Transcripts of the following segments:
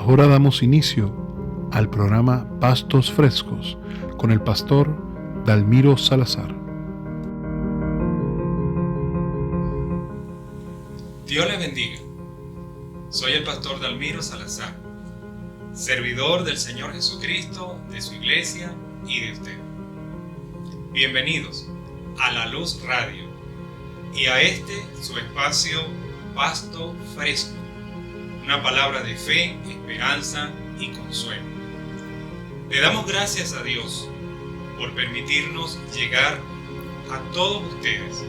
Ahora damos inicio al programa Pastos Frescos con el pastor Dalmiro Salazar. Dios les bendiga. Soy el pastor Dalmiro Salazar, servidor del Señor Jesucristo, de su iglesia y de usted. Bienvenidos a La Luz Radio y a su espacio Pasto Fresco, una palabra de fe, esperanza y consuelo. Le damos gracias a Dios por permitirnos llegar a todos ustedes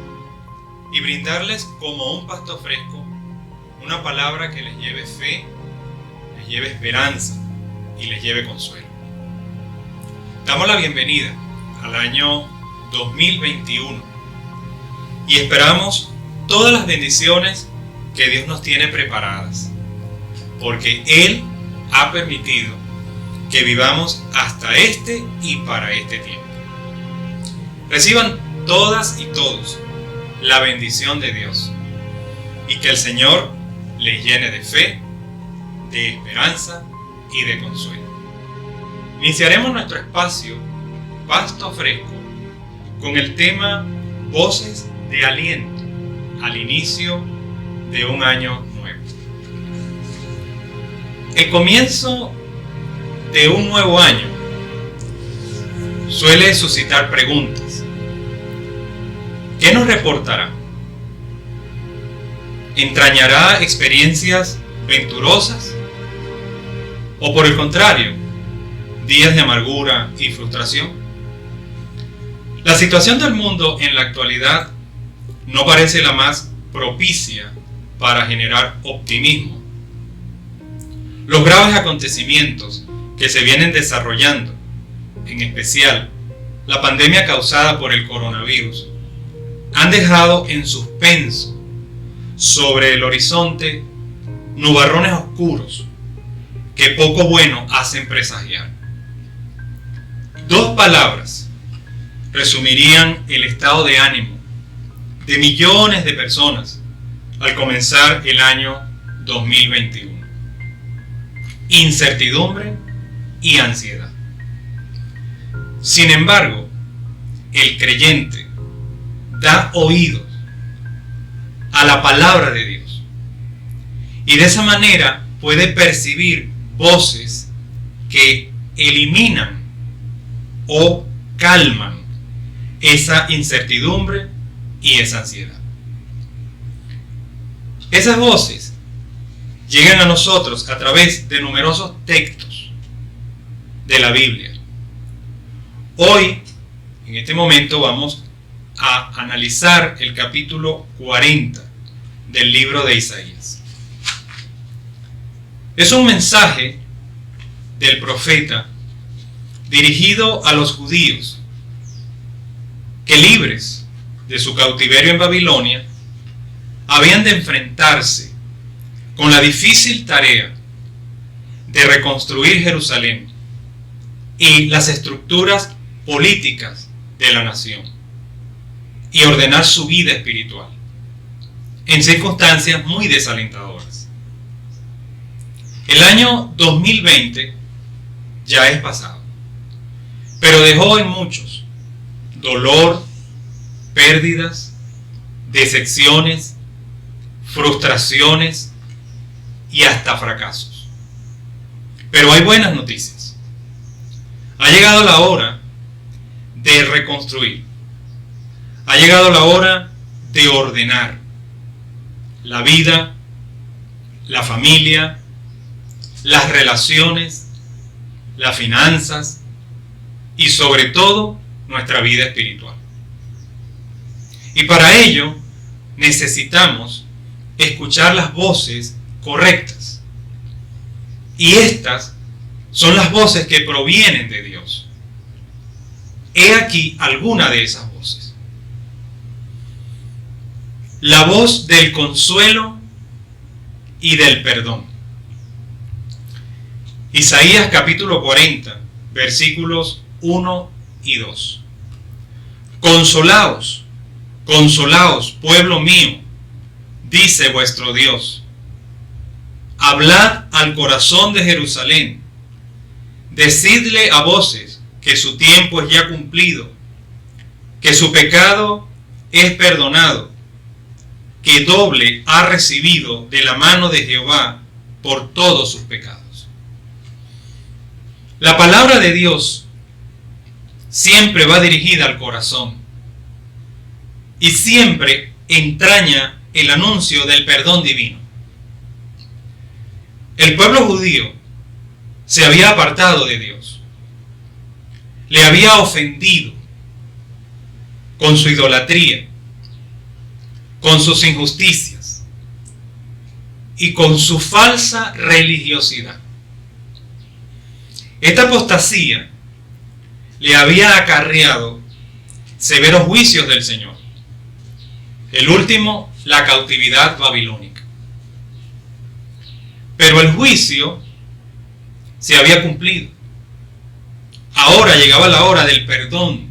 y brindarles como un pasto fresco una palabra que les lleve fe, les lleve esperanza y les lleve consuelo. Damos la bienvenida al año 2021 y esperamos todas las bendiciones que Dios nos tiene preparadas, porque Él ha permitido que vivamos hasta y para este tiempo. Reciban todas y todos la bendición de Dios y que el Señor les llene de fe, de esperanza y de consuelo. Iniciaremos nuestro espacio Pasto Fresco con el tema Voces de Aliento al inicio de un año nuevo. El comienzo de un nuevo año suele suscitar preguntas. ¿Qué nos reportará? ¿Entrañará experiencias venturosas? ¿O por el contrario, días de amargura y frustración? La situación del mundo en la actualidad no parece la más propicia para generar optimismo. Los graves acontecimientos que se vienen desarrollando, en especial la pandemia causada por el coronavirus, han dejado en suspenso sobre el horizonte nubarrones oscuros que poco bueno hacen presagiar. Dos palabras resumirían el estado de ánimo de millones de personas al comenzar el año 2021. Incertidumbre y ansiedad. Sin embargo, el creyente da oídos a la palabra de Dios y de esa manera puede percibir voces que eliminan o calman esa incertidumbre y esa ansiedad. Esas voces llegan a nosotros a través de numerosos textos de la Biblia. Hoy, en este momento, vamos a analizar el capítulo 40 del libro de Isaías. Es un mensaje del profeta dirigido a los judíos que, libres de su cautiverio en Babilonia, habían de enfrentarse con la difícil tarea de reconstruir Jerusalén y las estructuras políticas de la nación y ordenar su vida espiritual en circunstancias muy desalentadoras. El año 2020 ya es pasado, pero dejó en muchos dolor, pérdidas, decepciones, frustraciones y hasta fracasos. Pero hay buenas noticias. Ha llegado la hora de reconstruir. Ha llegado la hora de ordenar la vida, la familia, las relaciones, las finanzas y sobre todo nuestra vida espiritual. Y para ello necesitamos escuchar las voces correctas. Y estas son las voces que provienen de Dios. He aquí alguna de esas voces. La voz del consuelo y del perdón. Isaías capítulo 40, versículos 1 y 2. Consolaos, consolaos, pueblo mío, dice vuestro Dios. hablad al corazón de Jerusalén, decidle a voces que su tiempo es ya cumplido, que su pecado es perdonado, que doble ha recibido de la mano de Jehová por todos sus pecados. La palabra de Dios siempre va dirigida al corazón y siempre entraña el anuncio del perdón divino. El pueblo judío se había apartado de Dios, le había ofendido con su idolatría, con sus injusticias y con su falsa religiosidad. Esta apostasía le había acarreado severos juicios del Señor. El último, la cautividad babilónica. Pero el juicio se había cumplido. Ahora llegaba la hora del perdón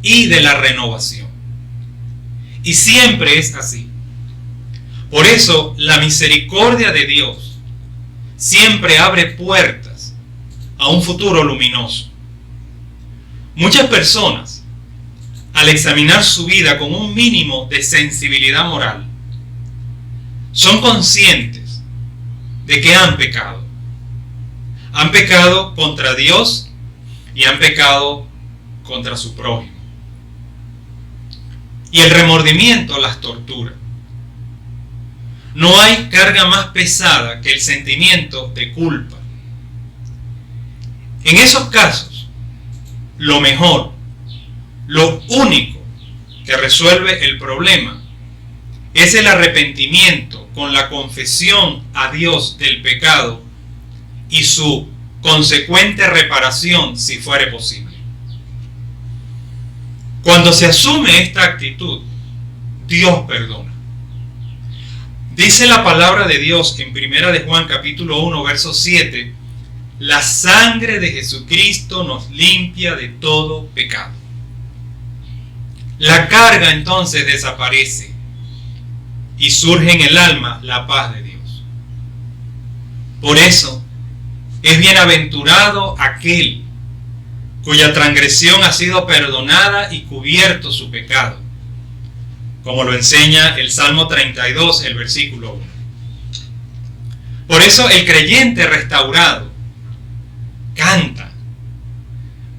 y de la renovación. Y siempre es así. Por eso la misericordia de Dios siempre abre puertas a un futuro luminoso. Muchas personas, al examinar su vida con un mínimo de sensibilidad moral, son conscientes de que han pecado. Han pecado contra Dios y han pecado contra su prójimo. Y el remordimiento las tortura. No hay carga más pesada que el sentimiento de culpa. En esos casos, lo mejor, lo único que resuelve el problema es el arrepentimiento con la confesión a Dios del pecado y su consecuente reparación si fuere posible. Cuando se asume esta actitud, Dios perdona. Dice la palabra de Dios en 1 de Juan capítulo 1 verso 7, la sangre de Jesucristo nos limpia de todo pecado. La carga entonces desaparece y surge en el alma la paz de Dios. Por eso es bienaventurado aquel cuya transgresión ha sido perdonada y cubierto su pecado, como lo enseña el Salmo 32, el versículo 1. Por eso el creyente restaurado canta: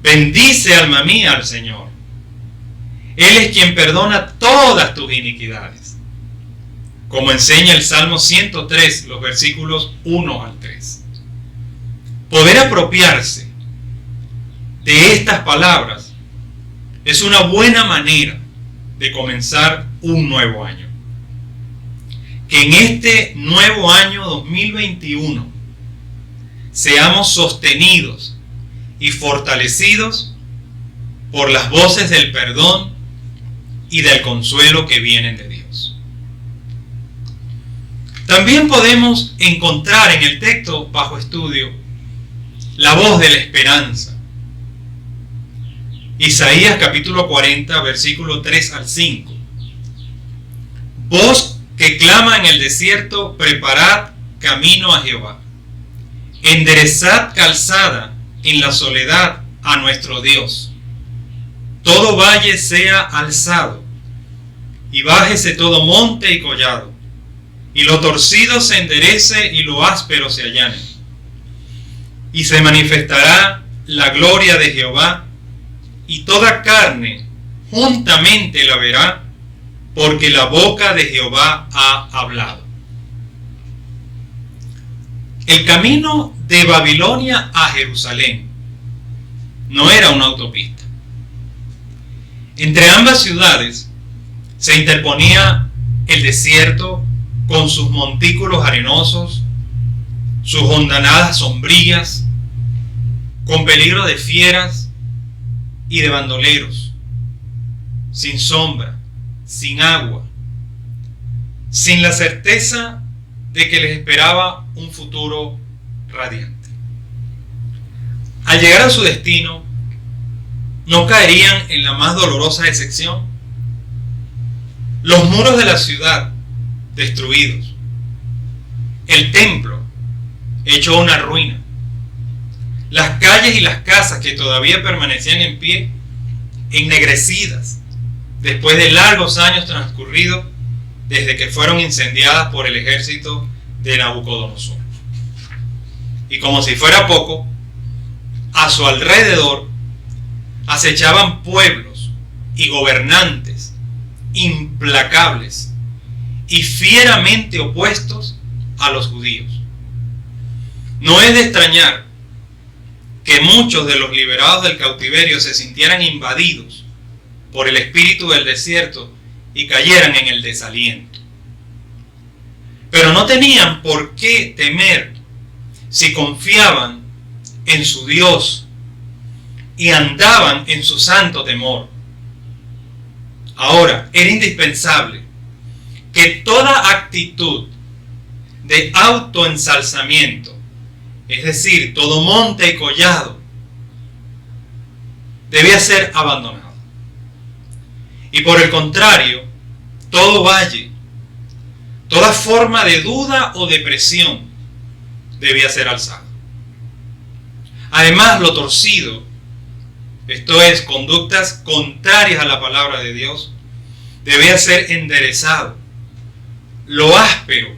bendice alma mía al Señor. Él es quien perdona todas tus iniquidades, como enseña el Salmo 103, los versículos 1 al 3. Poder apropiarse de estas palabras es una buena manera de comenzar un nuevo año. Que en este nuevo año 2021 seamos sostenidos y fortalecidos por las voces del perdón y del consuelo que vienen de Dios. También podemos encontrar en el texto bajo estudio la voz de la esperanza. Isaías capítulo 40, versículo 3 al 5. Voz que clama en el desierto, preparad camino a Jehová. Enderezad calzada en la soledad a nuestro Dios. Todo valle sea alzado, y bájese todo monte y collado, y lo torcido se enderece y lo áspero se allane. Y se manifestará la gloria de Jehová, y toda carne juntamente la verá, porque la boca de Jehová ha hablado. El camino de Babilonia a Jerusalén no era una autopista. Entre ambas ciudades se interponía el desierto con sus montículos arenosos, sus hondanadas sombrías, con peligro de fieras y de bandoleros, sin sombra, sin agua, sin la certeza de que les esperaba un futuro radiante. Al llegar a su destino, no caerían en la más dolorosa decepción. Los muros de la ciudad destruidos, el templo hecho una ruina, las calles y las casas que todavía permanecían en pie, ennegrecidas después de largos años transcurridos desde que fueron incendiadas por el ejército de Nabucodonosor. Y como si fuera poco, a su alrededor acechaban pueblos y gobernantes implacables y fieramente opuestos a los judíos. No es de extrañar que muchos de los liberados del cautiverio se sintieran invadidos por el espíritu del desierto y cayeran en el desaliento. Pero no tenían por qué temer si confiaban en su Dios y andaban en su santo temor. Ahora, era indispensable que toda actitud de autoensalzamiento, es decir, todo monte y collado, debía ser abandonado. Y por el contrario, todo valle, toda forma de duda o depresión debía ser alzado. Además, lo torcido, esto es, conductas contrarias a la palabra de Dios, debía ser enderezado. Lo áspero,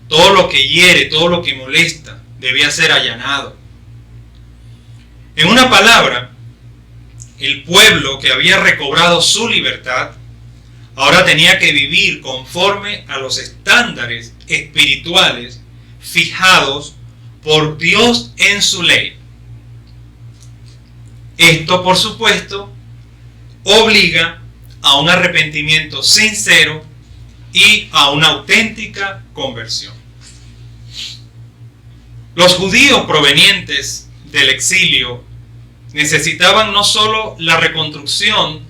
todo lo que hiere, todo lo que molesta, debía ser allanado. En una palabra, el pueblo que había recobrado su libertad ahora tenía que vivir conforme a los estándares espirituales fijados por Dios en su ley. Esto, por supuesto, obliga a un arrepentimiento sincero y a una auténtica conversión. Los judíos provenientes del exilio necesitaban no solo la reconstrucción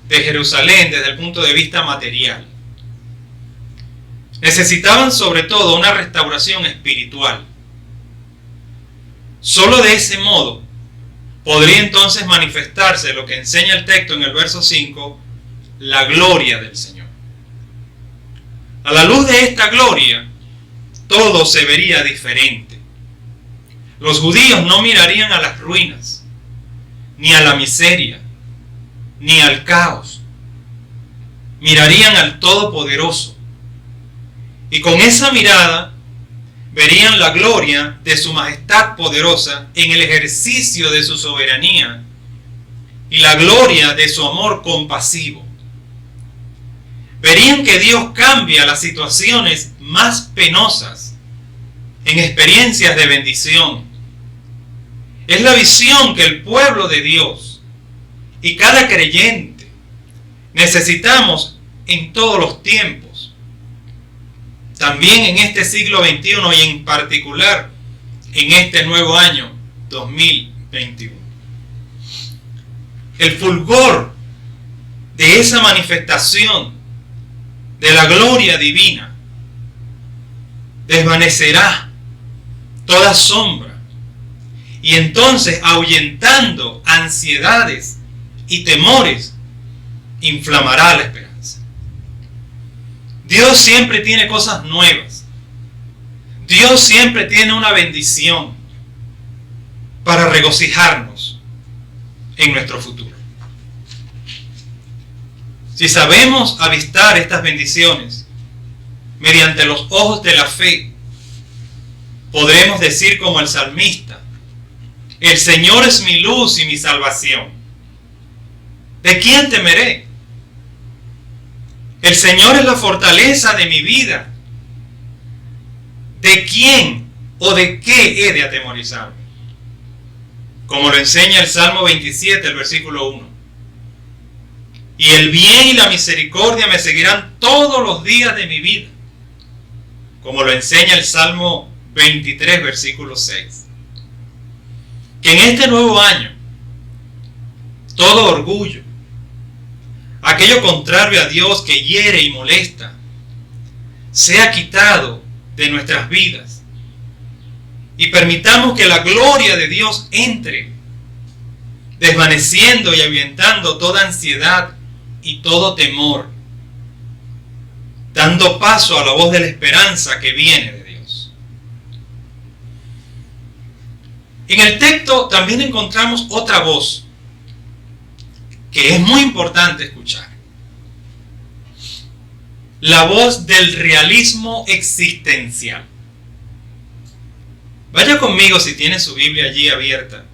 de Jerusalén desde el punto de vista material, necesitaban sobre todo una restauración espiritual. Solo de ese modo podría entonces manifestarse lo que enseña el texto en el verso 5, la gloria del Señor. A la luz de esta gloria, todo se vería diferente. Los judíos no mirarían a las ruinas, ni a la miseria, ni al caos. Mirarían al Todopoderoso. Y con esa mirada verían la gloria de su majestad poderosa en el ejercicio de su soberanía y la gloria de su amor compasivo. Verían que Dios cambia las situaciones más penosas en experiencias de bendición. Es la visión que el pueblo de Dios y cada creyente necesitamos en todos los tiempos. También en este siglo XXI y en particular en este nuevo año 2021. El fulgor de esa manifestación de la gloria divina desvanecerá toda sombra y entonces, ahuyentando ansiedades y temores, inflamará la esperanza. Dios siempre tiene cosas nuevas. Dios siempre tiene una bendición para regocijarnos en nuestro futuro. Si sabemos avistar estas bendiciones mediante los ojos de la fe, podremos decir como el salmista: el Señor es mi luz y mi salvación. ¿De quién temeré? El Señor es la fortaleza de mi vida. ¿De quién o de qué he de atemorizarme? Como lo enseña el Salmo 27, el versículo 1. Y el bien y la misericordia me seguirán todos los días de mi vida. Como lo enseña el Salmo 23, versículo 6. Que en este nuevo año, todo orgullo, aquello contrario a Dios que hiere y molesta, sea quitado de nuestras vidas y permitamos que la gloria de Dios entre, desvaneciendo y ahuyentando toda ansiedad y todo temor, dando paso a la voz de la esperanza que viene de Dios. En el texto también encontramos otra voz que es muy importante escuchar. La voz del realismo existencial. Vaya conmigo, si tiene su Biblia allí abierta,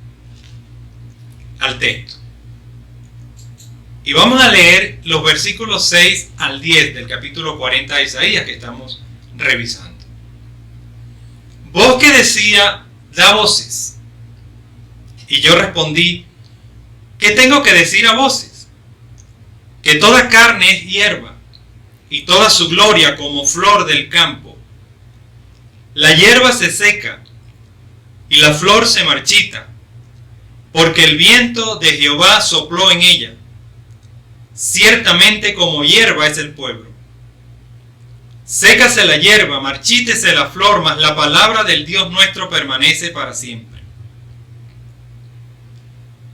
al texto. Y vamos a leer los versículos 6 al 10 del capítulo 40 de Isaías que estamos revisando. Voz que decía, da voces. Y yo respondí, ¿qué tengo que decir a voces? Que toda carne es hierba, y toda su gloria como flor del campo. La hierba se seca, y la flor se marchita, porque el viento de Jehová sopló en ella. Ciertamente como hierba es el pueblo. Sécase la hierba, marchítese la flor, mas la palabra del Dios nuestro permanece para siempre.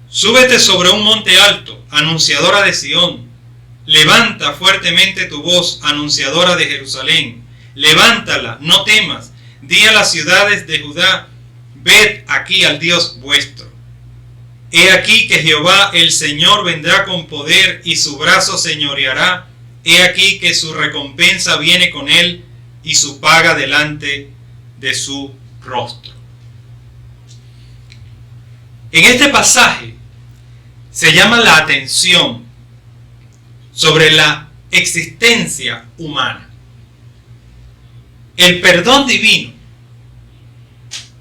Súbete sobre un monte alto, anunciadora de Sión. Levanta fuertemente tu voz, anunciadora de Jerusalén. Levántala, no temas. Di a las ciudades de Judá, ved aquí al Dios vuestro. He aquí que Jehová el Señor vendrá con poder y su brazo señoreará. He aquí que su recompensa viene con él y su paga delante de su rostro. En este pasaje se llama la atención sobre la existencia humana. El perdón divino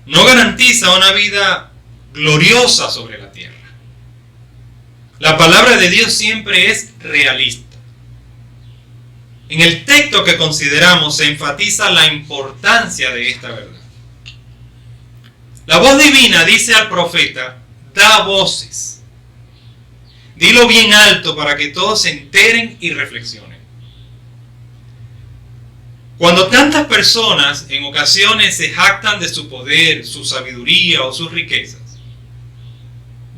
no garantiza una vida gloriosa sobre la tierra. La palabra de Dios siempre es realista. En el texto que consideramos se enfatiza la importancia de esta verdad. La voz divina dice al profeta, da voces. Dilo bien alto para que todos se enteren y reflexionen. Cuando tantas personas en ocasiones se jactan de su poder, su sabiduría o sus riquezas,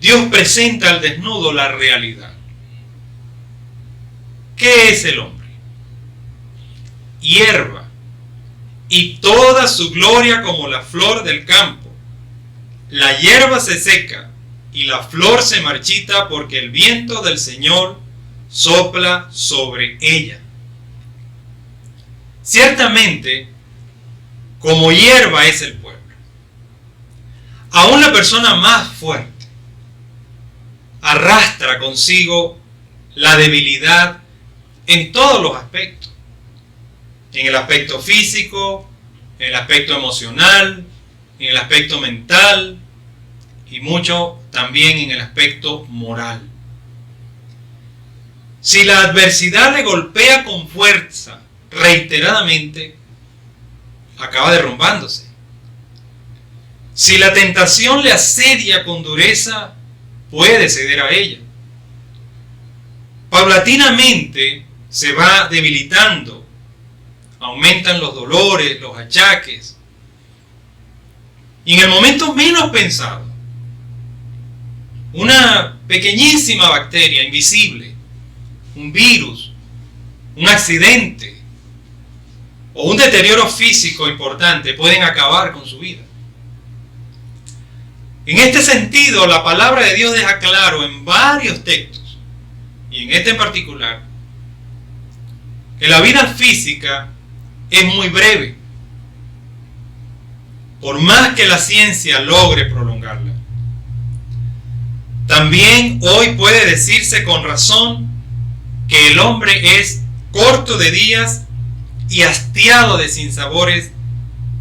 Dios presenta al desnudo la realidad. ¿Qué es el hombre? Hierba, y toda su gloria como la flor del campo. La hierba se seca y la flor se marchita porque el viento del Señor sopla sobre ella. Ciertamente, como hierba es el pueblo. Aún la persona más fuerte arrastra consigo la debilidad en todos los aspectos. En el aspecto físico, en el aspecto emocional, en el aspecto mental y mucho también en el aspecto moral. Si la adversidad le golpea con fuerza reiteradamente, acaba derrumbándose. Si la tentación le asedia con dureza, puede ceder a ella. Paulatinamente se va debilitando, aumentan los dolores, los achaques, y en el momento menos pensado, una pequeñísima bacteria invisible, un virus, un accidente o un deterioro físico importante pueden acabar con su vida. En este sentido, la palabra de Dios deja claro en varios textos, y en este en particular, que la vida física es muy breve, por más que la ciencia logre prolongarla. También hoy puede decirse con razón que el hombre es corto de días y hastiado de sinsabores,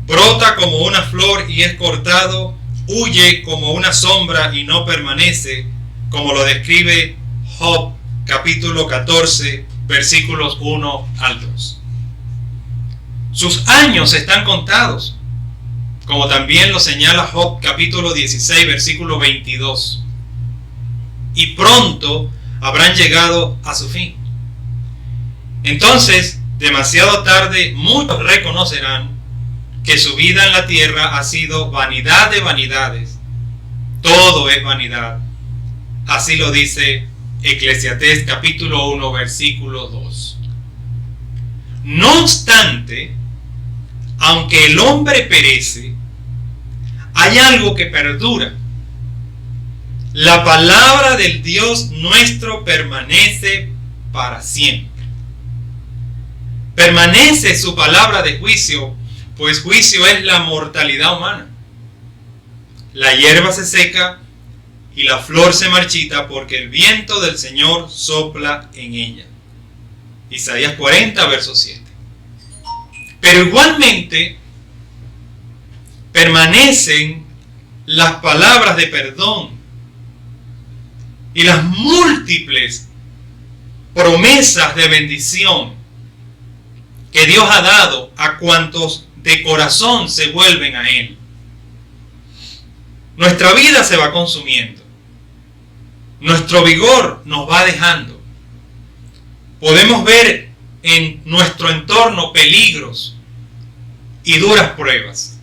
brota como una flor y es cortado, huye como una sombra y no permanece, como lo describe Job capítulo 14 versículos 1 al 2. Sus años están contados, como también lo señala Job capítulo 16 versículo 22, y pronto habrán llegado a su fin. Entonces, demasiado tarde, muchos reconocerán que su vida en la tierra ha sido vanidad de vanidades. Todo es vanidad. Así lo dice Eclesiastés capítulo 1 versículo 2. No obstante, aunque el hombre perece, hay algo que perdura. La palabra del Dios nuestro permanece para siempre. Permanece su palabra de juicio, pues juicio es la mortalidad humana. La hierba se seca y la flor se marchita porque el viento del Señor sopla en ella. Isaías 40, verso 7. Pero igualmente permanecen las palabras de perdón y las múltiples promesas de bendición que Dios ha dado a cuantos de corazón se vuelven a Él. Nuestra vida se va consumiendo. Nuestro vigor nos va dejando. Podemos ver en nuestro entorno peligros y duras pruebas.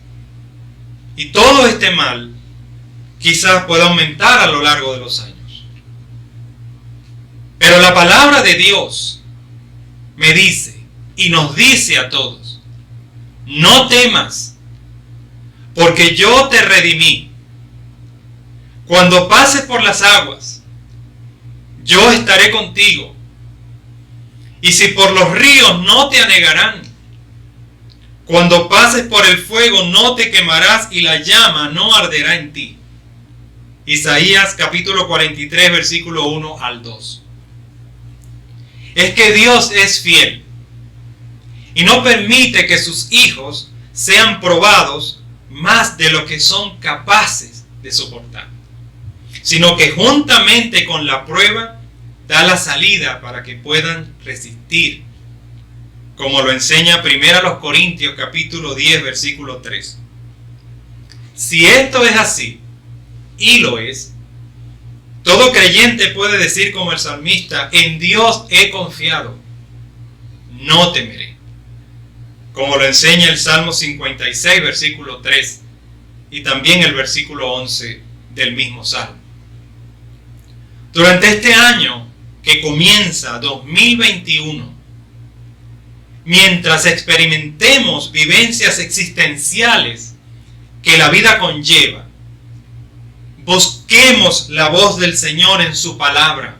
Y todo este mal quizás pueda aumentar a lo largo de los años. Pero la palabra de Dios me dice y nos dice a todos: no temas, porque yo te redimí. Cuando pases por las aguas, yo estaré contigo. Y si por los ríos, no te anegarán. Cuando pases por el fuego, no te quemarás y la llama no arderá en ti. Isaías capítulo 43, versículo 1 al 2. Es que Dios es fiel y no permite que sus hijos sean probados más de lo que son capaces de soportar, sino que juntamente con la prueba da la salida para que puedan resistir, como lo enseña 1 Corintios capítulo 10, versículo 3. Si esto es así, y lo es, todo creyente puede decir como el salmista: en Dios he confiado, no temeré. Como lo enseña el Salmo 56, versículo 3, y también el versículo 11 del mismo Salmo. Durante este año que comienza 2021, mientras experimentemos vivencias existenciales que la vida conlleva, busquemos la voz del Señor en su palabra,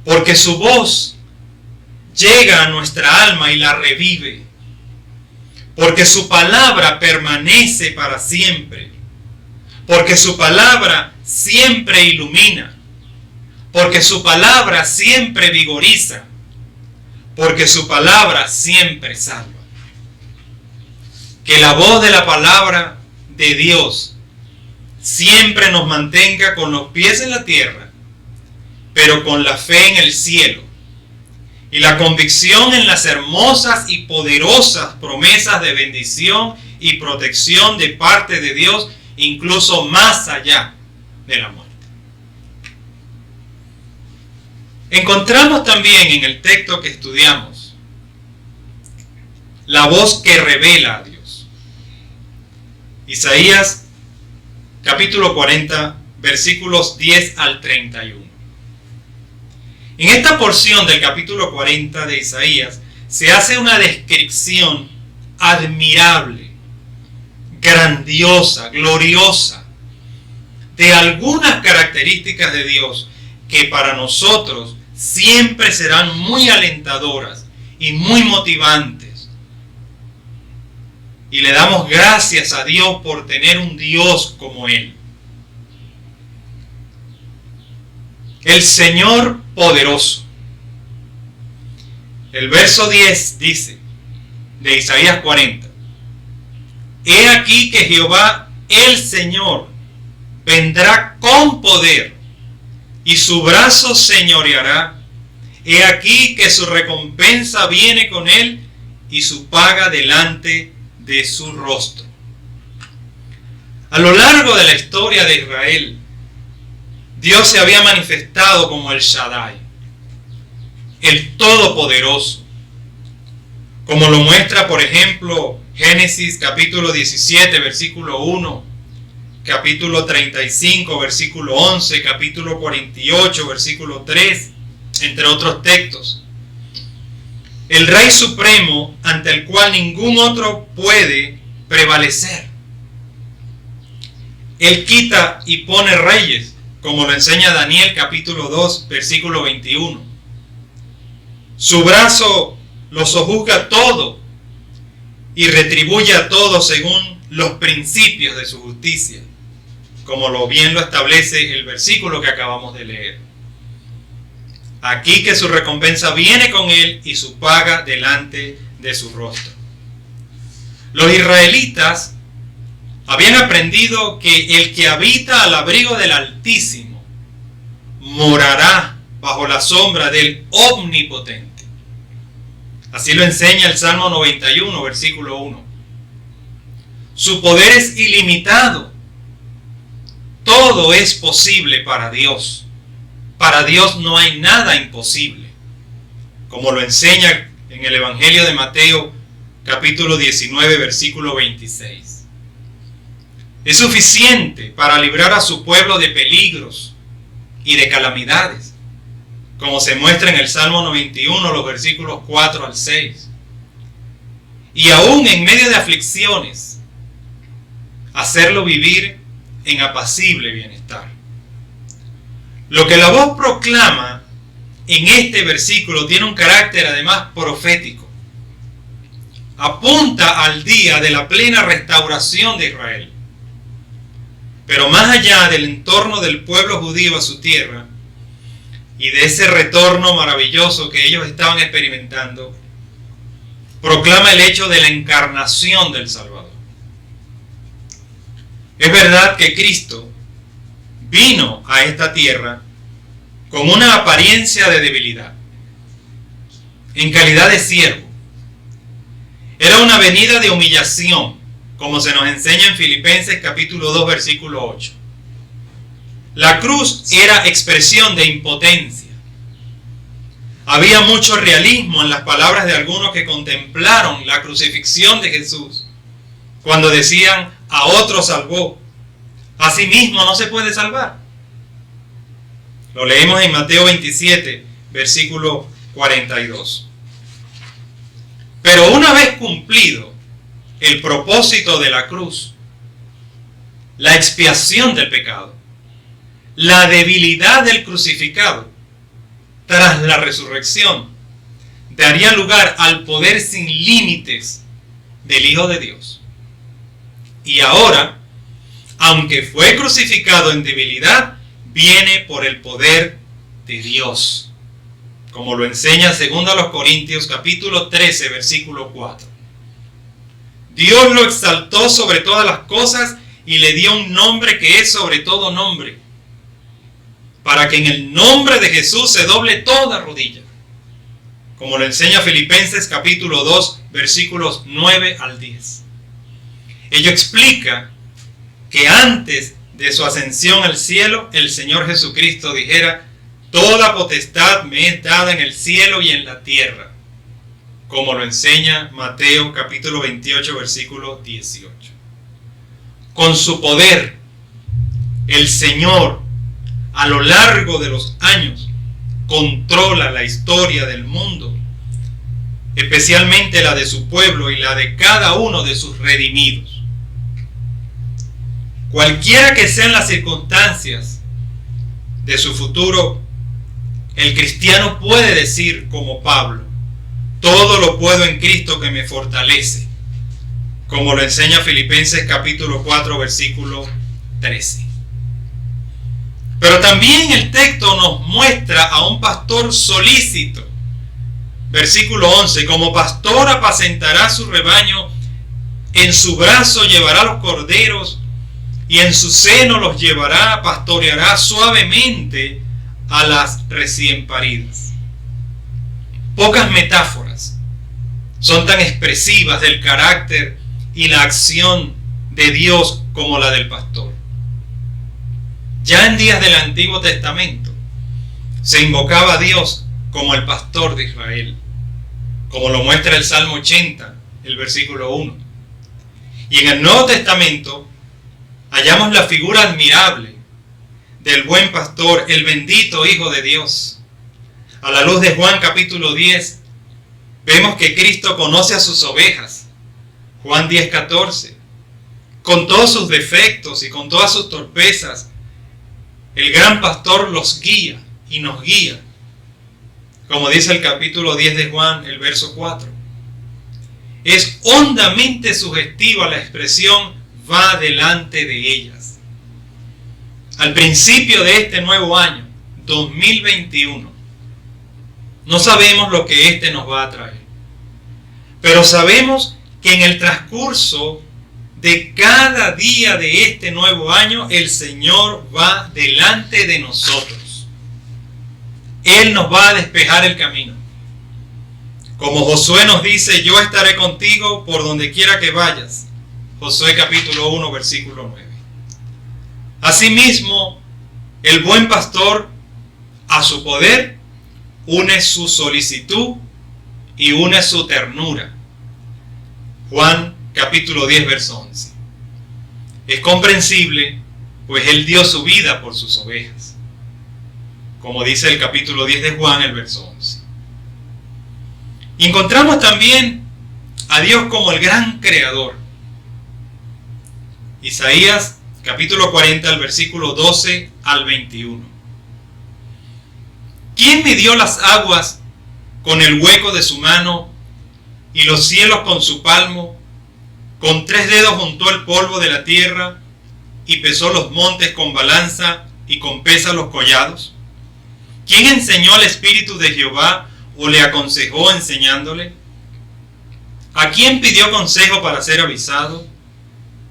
porque su voz llega a nuestra alma y la revive, porque su palabra permanece para siempre, porque su palabra siempre ilumina, porque su palabra siempre vigoriza, porque su palabra siempre salva. Que la voz de la palabra de Dios siempre nos mantenga con los pies en la tierra, pero con la fe en el cielo y la convicción en las hermosas y poderosas promesas de bendición y protección de parte de Dios, incluso más allá de la muerte. Encontramos también en el texto que estudiamos la voz que revela a Dios. Isaías capítulo 40, versículos 10 al 31. En esta porción del capítulo 40 de Isaías se hace una descripción admirable, grandiosa, gloriosa, de algunas características de Dios que para nosotros siempre serán muy alentadoras y muy motivantes. Y le damos gracias a Dios por tener un Dios como Él. El Señor poderoso. El verso 10 dice, de Isaías 40: He aquí que Jehová, el Señor, vendrá con poder, y su brazo señoreará. He aquí que su recompensa viene con él, y su paga delante de su rostro. A lo largo de la historia de Israel, Dios se había manifestado como el Shaddai, el Todopoderoso, como lo muestra, por ejemplo, Génesis capítulo 17, versículo 1, capítulo 35, versículo 11, capítulo 48, versículo 3, entre otros textos. El Rey Supremo ante el cual ningún otro puede prevalecer. Él quita y pone reyes, como lo enseña Daniel capítulo 2, versículo 21. Su brazo lo sojuzga todo y retribuye a todos según los principios de su justicia, como lo bien lo establece el versículo que acabamos de leer. Aquí que su recompensa viene con él y su paga delante de su rostro. Los israelitas habían aprendido que el que habita al abrigo del Altísimo morará bajo la sombra del Omnipotente. Así lo enseña el Salmo 91, versículo 1. Su poder es ilimitado. Todo es posible para Dios. Para Dios no hay nada imposible. Como lo enseña en el Evangelio de Mateo, capítulo 19, versículo 26. Es suficiente para librar a su pueblo de peligros y de calamidades, como se muestra en el Salmo 91, los versículos 4 al 6. Y aún en medio de aflicciones, hacerlo vivir en apacible bienestar. Lo que la voz proclama en este versículo tiene un carácter además profético. Apunta al día de la plena restauración de Israel. Pero más allá del entorno del pueblo judío a su tierra y de ese retorno maravilloso que ellos estaban experimentando, proclama el hecho de la encarnación del Salvador. Es verdad que Cristo vino a esta tierra con una apariencia de debilidad, en calidad de siervo. Era una venida de humillación, como se nos enseña en Filipenses capítulo 2, versículo 8. La cruz era expresión de impotencia. Había mucho realismo en las palabras de algunos que contemplaron la crucifixión de Jesús, cuando decían: a otro salvó, a sí mismo no se puede salvar. Lo leemos en Mateo 27, versículo 42. Pero una vez cumplido el propósito de la cruz, la expiación del pecado, la debilidad del crucificado, tras la resurrección, daría lugar al poder sin límites del Hijo de Dios. Y ahora, aunque fue crucificado en debilidad, viene por el poder de Dios, como lo enseña 2 Corintios capítulo 13, versículo 4. Dios lo exaltó sobre todas las cosas y le dio un nombre que es sobre todo nombre, para que en el nombre de Jesús se doble toda rodilla, como lo enseña Filipenses capítulo 2, versículos 9 al 10. Ello explica que antes de su ascensión al cielo, el Señor Jesucristo dijera: toda potestad me es dada en el cielo y en la tierra, como lo enseña Mateo capítulo 28, versículo 18. Con su poder, el Señor, a lo largo de los años, controla la historia del mundo, especialmente la de su pueblo y la de cada uno de sus redimidos. Cualquiera que sean las circunstancias de su futuro, el cristiano puede decir como Pablo: todo lo puedo en Cristo que me fortalece, como lo enseña Filipenses capítulo 4, versículo 13. Pero también el texto nos muestra a un pastor solícito. Versículo 11: como pastor apacentará su rebaño, en su brazo llevará los corderos y en su seno los llevará, pastoreará suavemente a las recién paridas. Pocas metáforas son tan expresivas del carácter y la acción de Dios como la del pastor. Ya en días del Antiguo Testamento se invocaba a Dios como el pastor de Israel, como lo muestra el Salmo 80, el versículo 1. Y en el Nuevo Testamento hallamos la figura admirable del buen pastor, el bendito Hijo de Dios. A la luz de Juan capítulo 10, vemos que Cristo conoce a sus ovejas. Juan 10:14. con todos sus defectos y con todas sus torpezas, el gran pastor los guía y nos guía. Como dice el capítulo 10 de Juan, el verso 4. Es hondamente sugestiva la expresión va delante de ellas. Al principio de este nuevo año, 2021, no sabemos lo que este nos va a traer, pero sabemos que en el transcurso de cada día de este nuevo año, el Señor va delante de nosotros. Él nos va a despejar el camino. Como Josué nos dice, yo estaré contigo por donde quiera que vayas. Josué capítulo 1, versículo 9. Asimismo, el buen pastor a su poder une su solicitud y une su ternura. Juan capítulo 10, verso 11. Es comprensible, pues Él dio su vida por sus ovejas. Como dice el capítulo 10 de Juan, el verso 11. Y encontramos también a Dios como el gran creador. Isaías capítulo 40, el versículo 12 al 21. ¿Quién midió las aguas con el hueco de su mano y los cielos con su palmo? Con 3 dedos juntó el polvo de la tierra y pesó los montes con balanza y con pesa los collados. ¿Quién enseñó al Espíritu de Jehová o le aconsejó enseñándole? ¿A quién pidió consejo para ser avisado?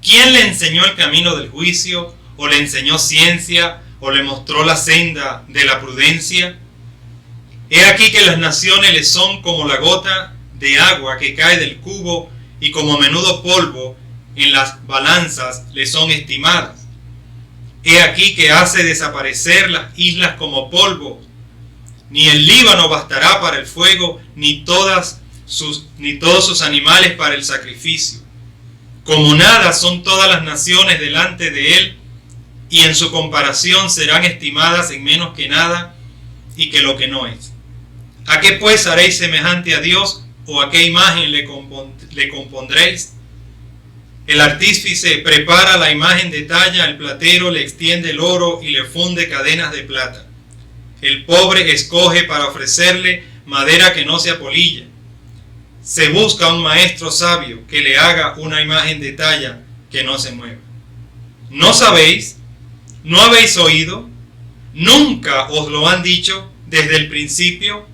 ¿Quién le enseñó el camino del juicio o le enseñó ciencia o le mostró la senda de la prudencia? He aquí que las naciones le son como la gota de agua que cae del cubo y como menudo polvo en las balanzas le son estimadas. He aquí que hace desaparecer las islas como polvo. Ni el Líbano bastará para el fuego, ni todos sus animales para el sacrificio. Como nada son todas las naciones delante de él, y en su comparación serán estimadas en menos que nada y que lo que no es. ¿A qué pues haréis semejante a Dios, o a qué imagen le compondréis? El artífice prepara la imagen de talla, el platero le extiende el oro y le funde cadenas de plata. El pobre escoge para ofrecerle madera que no se apolilla. Se busca un maestro sabio que le haga una imagen de talla que no se mueva. ¿No sabéis? ¿No habéis oído? ¿Nunca os lo han dicho desde el principio?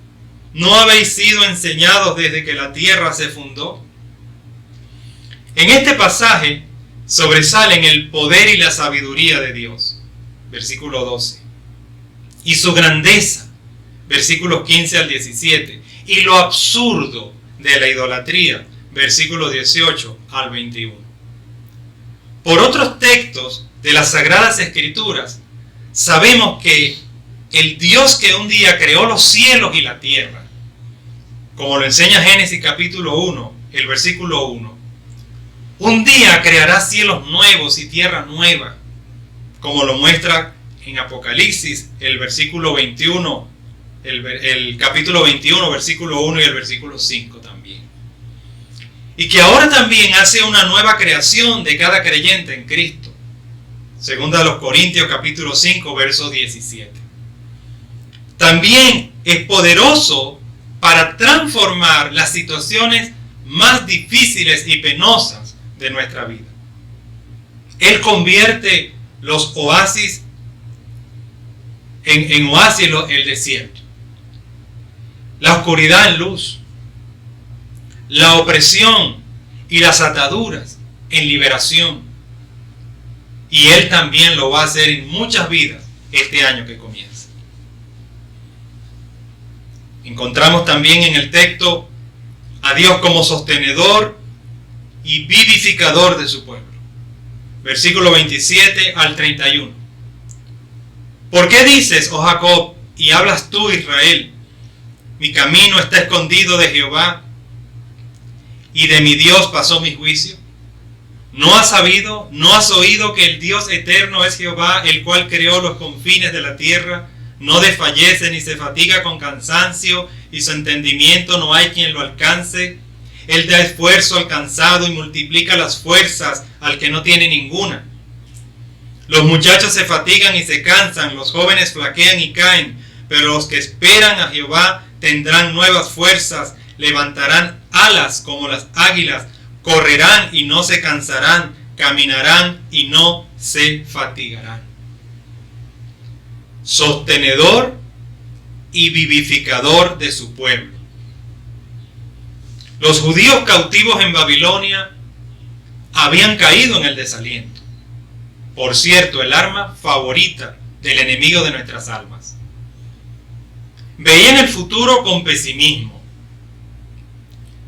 ¿No habéis sido enseñados desde que la tierra se fundó? En este pasaje sobresalen el poder y la sabiduría de Dios, versículo 12, y su grandeza, versículos 15 al 17, y lo absurdo de la idolatría, versículos 18 al 21. Por otros textos de las Sagradas Escrituras, sabemos que el Dios que un día creó los cielos y la tierra, como lo enseña Génesis capítulo 1, el versículo 1, un día creará cielos nuevos y tierra nueva, como lo muestra en Apocalipsis, el versículo 21, el capítulo 21, versículo 1 y el versículo 5 también. Y que ahora también hace una nueva creación de cada creyente en Cristo. Segunda de los Corintios capítulo 5, verso 17. También es poderoso para transformar las situaciones más difíciles y penosas de nuestra vida. Él convierte los oasis en oasis el desierto, la oscuridad en luz, la opresión y las ataduras en liberación. Y Él también lo va a hacer en muchas vidas este año que comienza. Encontramos también en el texto a Dios como sostenedor y vivificador de su pueblo. Versículo 27 al 31. ¿Por qué dices, oh Jacob, y hablas tú, Israel? Mi camino está escondido de Jehová, y de mi Dios pasó mi juicio. ¿No has sabido, no has oído que el Dios eterno es Jehová, el cual creó los confines de la tierra? No desfallece ni se fatiga con cansancio, y su entendimiento no hay quien lo alcance. Él da esfuerzo al cansado y multiplica las fuerzas al que no tiene ninguna. Los muchachos se fatigan y se cansan, los jóvenes flaquean y caen, pero los que esperan a Jehová tendrán nuevas fuerzas, levantarán alas como las águilas, correrán y no se cansarán, caminarán y no se fatigarán. Sostenedor y vivificador de su pueblo. Los judíos cautivos en Babilonia habían caído en el desaliento. Por cierto, el arma favorita del enemigo de nuestras almas. Veían el futuro con pesimismo.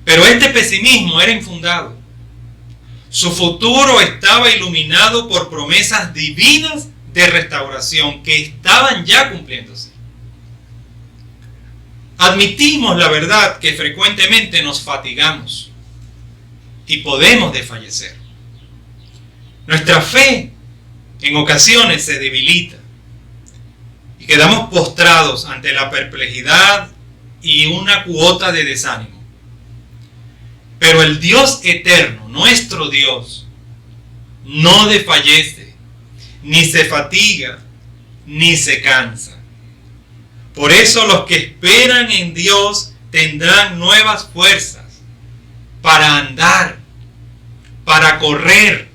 Pero este pesimismo era infundado. Su futuro estaba iluminado por promesas divinas de restauración que estaban ya cumpliéndose. Admitimos la verdad que frecuentemente nos fatigamos y podemos desfallecer. Nuestra fe en ocasiones se debilita y quedamos postrados ante la perplejidad y una cuota de desánimo. Pero el Dios eterno, nuestro Dios, no desfallece, ni se fatiga, ni se cansa. Por eso los que esperan en Dios tendrán nuevas fuerzas para andar, para correr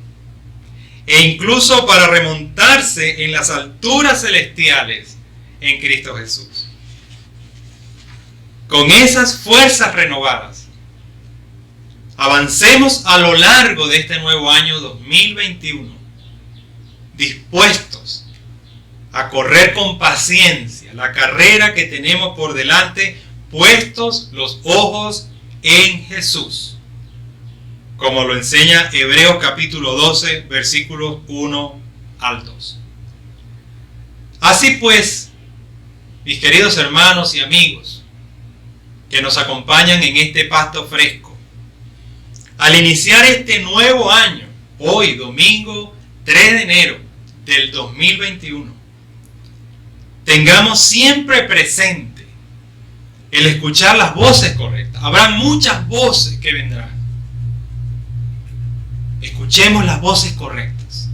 e incluso para remontarse en las alturas celestiales en Cristo Jesús. Con esas fuerzas renovadas, avancemos a lo largo de este nuevo año 2021, dispuestos a correr con paciencia la carrera que tenemos por delante, puestos los ojos en Jesús, como lo enseña Hebreos capítulo 12, versículos 1 al 2. Así pues, mis queridos hermanos y amigos que nos acompañan en este pasto fresco, al iniciar este nuevo año, hoy domingo 3 de enero del 2021, tengamos siempre presente el escuchar las voces correctas. Habrá muchas voces que vendrán. Escuchemos las voces correctas.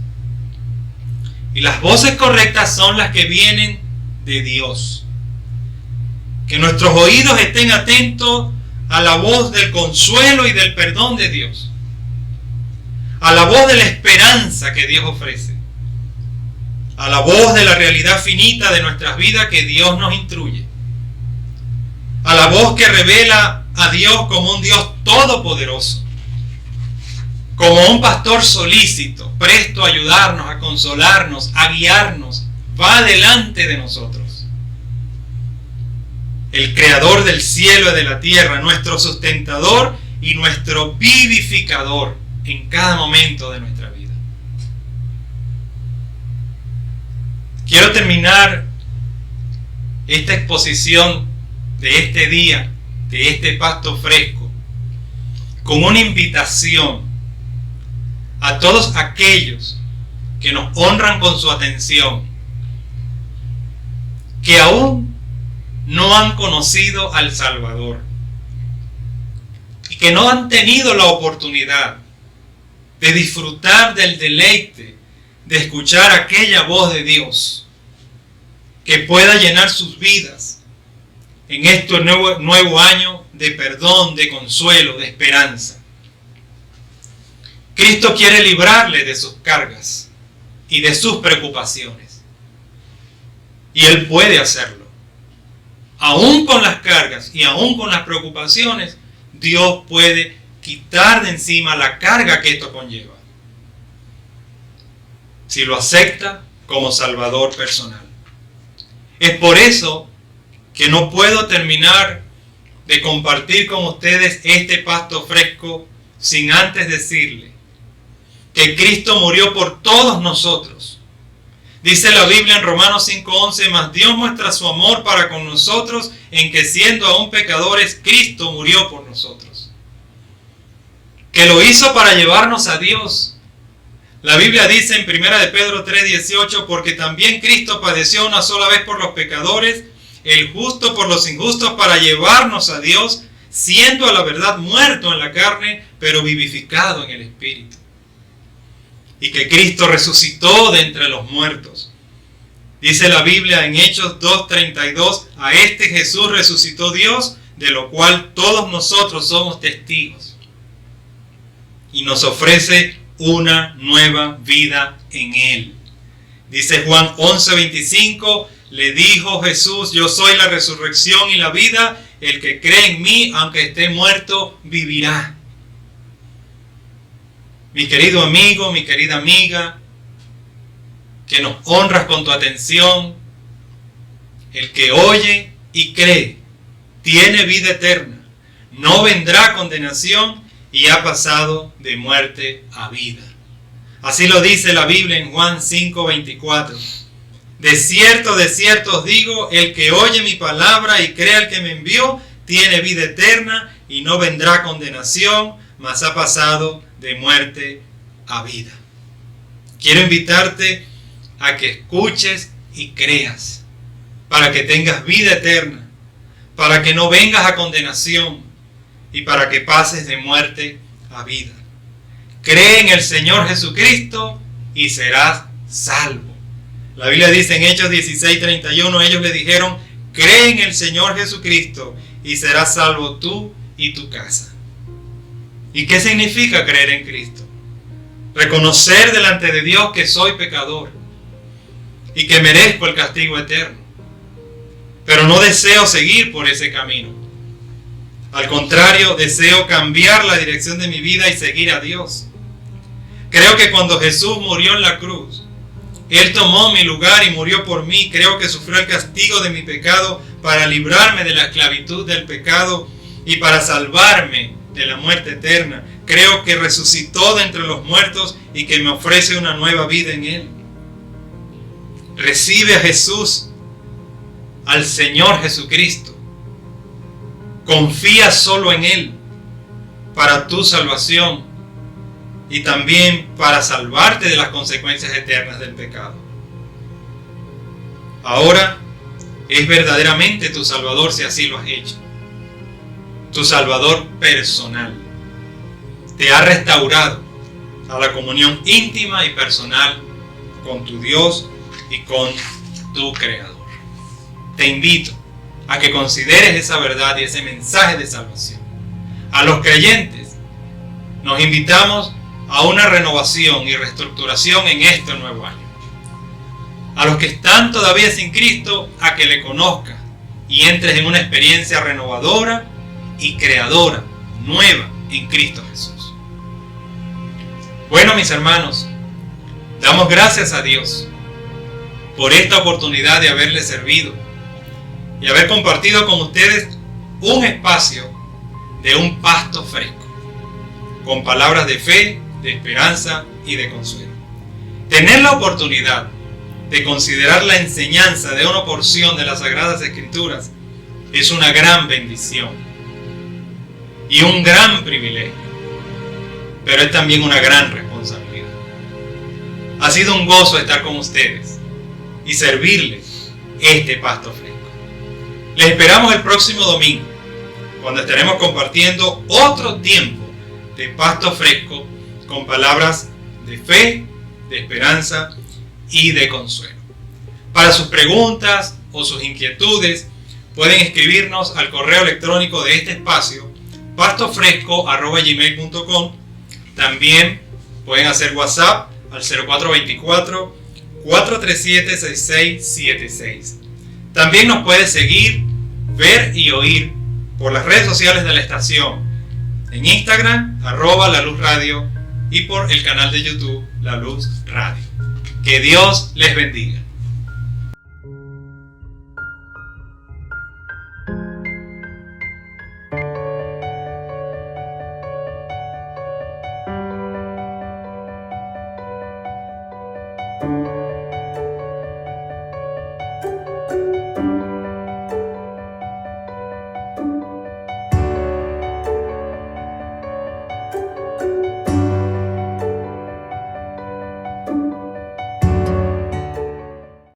Y las voces correctas son las que vienen de Dios. Que nuestros oídos estén atentos a la voz del consuelo y del perdón de Dios. A la voz de la esperanza que Dios ofrece. A la voz de la realidad finita de nuestras vidas que Dios nos instruye. A la voz que revela a Dios como un Dios todopoderoso. Como un pastor solícito, presto a ayudarnos, a consolarnos, a guiarnos, va delante de nosotros. El creador del cielo y de la tierra, nuestro sustentador y nuestro vivificador en cada momento de nuestra vida. Quiero terminar esta exposición de este día, de este pasto fresco, con una invitación a todos aquellos que nos honran con su atención, que aún no han conocido al Salvador y que no han tenido la oportunidad de disfrutar del deleite de escuchar aquella voz de Dios que pueda llenar sus vidas en este nuevo año de perdón, de consuelo, de esperanza. Cristo quiere librarle de sus cargas y de sus preocupaciones. Y Él puede hacerlo. Aún con las cargas y aún con las preocupaciones, Dios puede quitar de encima la carga que esto conlleva. Si lo acepta como Salvador personal. Es por eso que no puedo terminar de compartir con ustedes este pasto fresco sin antes decirle que Cristo murió por todos nosotros. Dice la Biblia en Romanos 5:11, mas Dios muestra su amor para con nosotros en que siendo aún pecadores, Cristo murió por nosotros. Que lo hizo para llevarnos a Dios. La Biblia dice en 1 de Pedro 3:18, porque también Cristo padeció una sola vez por los pecadores, el justo por los injustos, para llevarnos a Dios, siendo a la verdad muerto en la carne, pero vivificado en el Espíritu. Y que Cristo resucitó de entre los muertos. Dice la Biblia en Hechos 2:32, a este Jesús resucitó Dios, de lo cual todos nosotros somos testigos. Y nos ofrece una nueva vida en Él. Dice Juan 11:25, le dijo Jesús, yo soy la resurrección y la vida, el que cree en mí, aunque esté muerto, vivirá. Mi querido amigo, mi querida amiga, que nos honras con tu atención, el que oye y cree, tiene vida eterna, no vendrá condenación y ha pasado de muerte a vida. Así lo dice la Biblia en Juan 5:24. De cierto os digo, el que oye mi palabra y cree al que me envió, tiene vida eterna y no vendrá condenación, mas ha pasado de muerte a vida. Quiero invitarte a que escuches y creas, para que tengas vida eterna, para que no vengas a condenación y para que pases de muerte a vida. Cree en el Señor Jesucristo y serás salvo. La Biblia dice en Hechos 16:31, ellos le dijeron, cree en el Señor Jesucristo y serás salvo tú y tu casa. ¿Y qué significa creer en Cristo? Reconocer delante de Dios que soy pecador y que merezco el castigo eterno. Pero no deseo seguir por ese camino. Al contrario, deseo cambiar la dirección de mi vida y seguir a Dios. Creo que cuando Jesús murió en la cruz, Él tomó mi lugar y murió por mí. Creo que sufrió el castigo de mi pecado para librarme de la esclavitud del pecado y para salvarme de la muerte eterna. Creo que resucitó de entre los muertos y que me ofrece una nueva vida en Él. Recibe a Jesús, al Señor Jesucristo. Confía solo en Él para tu salvación y también para salvarte de las consecuencias eternas del pecado. Ahora es verdaderamente tu Salvador si así lo has hecho. Tu Salvador personal. Te ha restaurado a la comunión íntima y personal con tu Dios y con tu Creador. Te invito a que consideres esa verdad y ese mensaje de salvación. A los creyentes nos invitamos a una renovación y reestructuración en este nuevo año. A los que están todavía sin Cristo, a que le conozcas y entres en una experiencia renovadora y creadora, nueva en Cristo Jesús. Bueno, mis hermanos, damos gracias a Dios por esta oportunidad de haberle servido y haber compartido con ustedes un espacio de un pasto fresco, con palabras de fe, de esperanza y de consuelo. Tener la oportunidad de considerar la enseñanza de una porción de las Sagradas Escrituras es una gran bendición y un gran privilegio, pero es también una gran responsabilidad. Ha sido un gozo estar con ustedes y servirles este pasto fresco. Les esperamos el próximo domingo, cuando estaremos compartiendo otro tiempo de pasto fresco con palabras de fe, de esperanza y de consuelo. Para sus preguntas o sus inquietudes, pueden escribirnos al correo electrónico de este espacio, pastofresco@gmail.com. También pueden hacer WhatsApp al 0424-437-6676. También nos puede seguir, ver y oír por las redes sociales de la estación, en Instagram, @LaLuzRadio, y por el canal de YouTube La Luz Radio. Que Dios les bendiga.